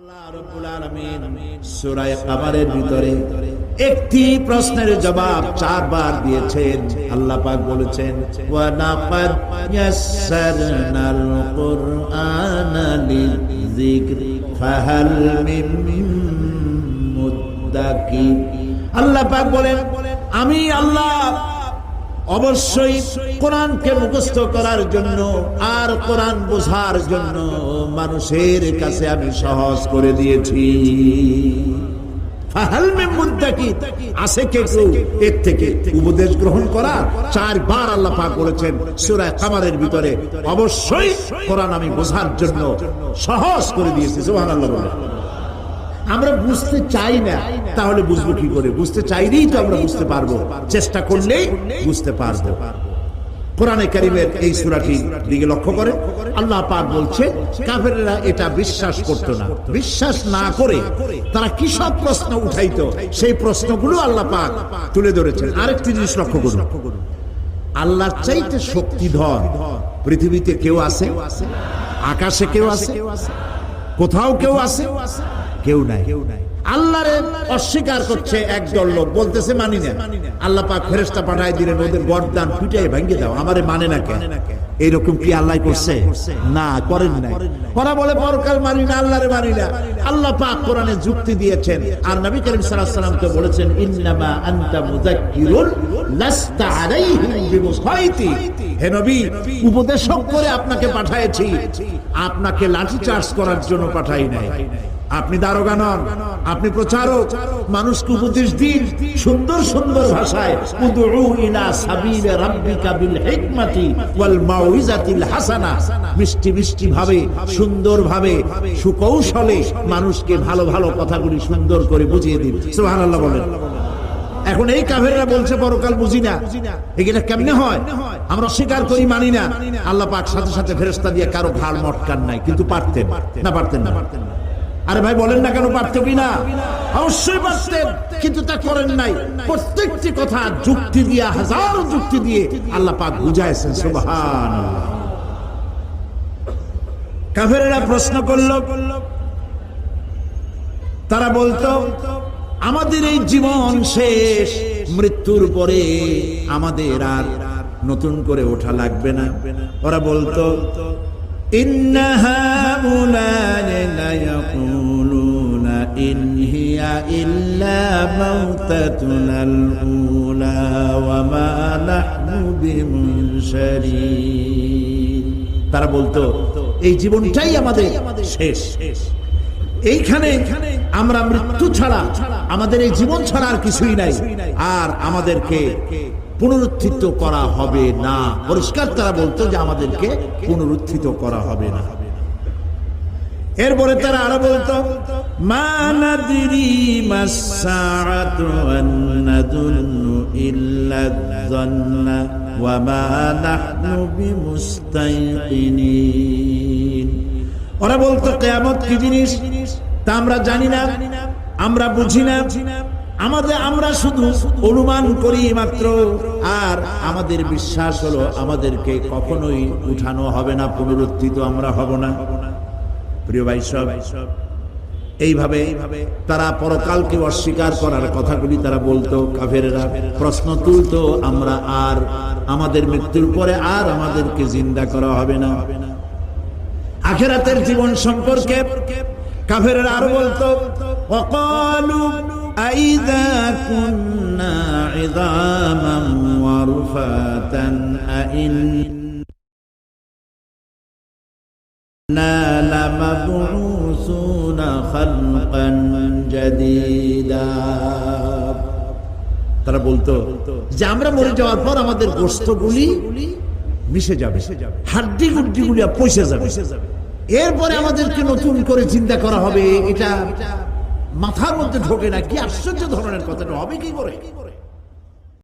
আল্লাহ রাব্বুল আলামিন সূরা কামারের ভিতরে একটি প্রশ্নের জবাব 4 বার দিয়েছেন। আল্লাহ পাক বলেছেন ওয়া লাকাদ ইয়াসসারনাল কুরআনা লিযিকরি ফাহাল মিন মুদ্দাকির। আল্লাহ পাক বলেন আমি আল্লাহ অবশ্যই কোরআনকে মুখস্থ করার জন্য আর কোরআন বোঝার জন্য মানুষের কাছে আমি সহজ করে দিয়েছি। ফাহাল মিন মুদ্দাকির, আছে কে কেউ এর থেকে উপদেশ গ্রহণ করা? 4 বার আল্লাহ পাক বলেছেন সূরা কামারের ভিতরে অবশ্যই কোরআন আমি বোঝার জন্য সহজ করে দিয়েছি। সুবহানাল্লাহ বলেন। আমরা বুঝতে চাই না, তাহলে বুঝবো কি করে? বুঝতে চাইলেই তো আমরা বুঝতে পারবো, চেষ্টা করলেই বুঝতে পারবো। কোরআনে কারীমের এই সূরাটি দিকে লক্ষ্য করে আল্লাহ পাক বলছে কাফেররা এটা বিশ্বাস করতো না। বিশ্বাস না করে তারা কি সব প্রশ্ন উঠাইতো, সেই প্রশ্নগুলো আল্লাহ পাক তুলে ধরেছেন। আরেকটি জিনিস লক্ষ্য করুন, আল্লাহর চাইতে শক্তিধর পৃথিবীতে কেউ আছে? আকাশে কেউ আছে? কোথাও কেউ আছে? কেউ নাই। আল্লাহরে অস্বীকার করছে একদল লোক, বলতেছে মানি না। আল্লাহ পাক ফেরেশতা পাঠায় দিলেন ওদের গর্দান পিটায় ভেঙে দাও, আমারে মানে না কেন? এইরকম কি আল্লাহ করছে? না, করেন নাই। ওরা বলে পরকাল মানি না, আল্লাহরে মানি না। আল্লাহ পাক কোরআনে যুক্তি দিয়েছেন আর নবী করিম সাল্লাল্লাহু আলাইহি ওয়াসাল্লামকে বলেছেন ইন্নামা আনতা মুযাক্কিরুন লাস্তা আলাইহিম বিমুসাইতি। হে নবী, উপদেশক করে আপনাকে পাঠিয়েছি, আপনাকে লাঠি চার্জ করার জন্য পাঠাই নাই। আপনি দারোগা নন, আপনি প্রচারক। মানুষকে উপদেশ দিন সুন্দর সুন্দর ভাষায়, উদউ ইলা সাবিলি রাব্বিকা বিল হিকমাতি ওয়াল মাউইজাতিল হাসানা। মিষ্টি মিষ্টি ভাবে, সুন্দর ভাবে, সুকৌশলে মানুষকে ভালো ভালো কথাগুলি সুন্দর করে বুঝিয়ে দিন। সুবহানাল্লাহ বলেন। এখন এই কাফেররা বলছে পরকাল বুঝি না, এটা কেমনে হয়? আমরা অস্বীকার করি, মানি না। আল্লাহ পাক সাথে সাথে ফেরেশতা দিয়ে কারো ঘাড় মটকান নাই, কিন্তু পারতেন না? পারতেন না? আরে ভাই বলেন না কেন, পারতো কি না? অবশ্যই পারতেন, কিন্তু তা করেন নাই। প্রত্যেকটি কথা যুক্তি দিয়ে, হাজারো যুক্তি দিয়ে আল্লাহ পাক বুঝাইছেন। সুবহানাল্লাহ। কাফেররা প্রশ্ন করল, তারা বলতো আমাদের এই জীবন শেষ, মৃত্যুর পরে আমাদের আর নতুন করে ওঠা লাগবে না। ওরা বলতো ইন্না হাউলা'i লা ইয়াকুলুনা ইন হিয়া ইল্লা মাউতাতুনাল উলা ওয়া মা নাহনু বিমুনশারিন। তারা বলতো এই জীবনটাই আমাদের শেষ, এইখানে আমরা মৃত্যু ছাড়া, আমাদের এই জীবন ছাড়া আর কিছুই নাই, আর আমাদেরকে পুনরুত্থিত করা হবে না। পরিষ্কার তারা বলতো যে আমাদেরকে পুনরুত্থিত করা হবে না। এরপরে তারা আরো বলতো মা নাদরি মাস সাআতু ওয়ান নাযুন্নু ইল্লা যান্না ওয়া মা নাহনু বিমুস্তাইকিনিন। ওরা বলতো কিয়ামত কি জিনিস তা আমরা জানি না, আমরা বুঝি না, আমরা শুধু অনুমান করি মাত্র, আর আমাদের বিশ্বাস হলো আমাদেরকে কখনোই উঠানো হবে না, পুনরুত্থিত আমরা হব না। প্রিয় ভাই সব, এইভাবে তারা পরকালকে অস্বীকার করার কথাগুলি তারা বলতো। কাফেররা প্রশ্ন তুলতো আমরা আর আমাদের মৃত্যুর পরে আর আমাদেরকে জিন্দা করা হবে না। আখিরাতের জীবন সম্পর্কে কাফেররা আর বলতো ওয়াকালু আইযা কুন্না ইযামান ওয়া রুফাতান আইন্না লামাবউসুনা খালকান জাদীদা। তারা বলতো যে আমরা মরে যাওয়ার পর আমাদের গোশতগুলি মিশে যাবে, হাড্ডি গুড্ডিগুলি পচে যাবে, এরপরে আমাদেরকে নতুন করে চিন্তা করা হবে। এটা মাথার মধ্যে ঢোকে না। কি আশ্চর্য ধরনের কথা, হবে কি করে?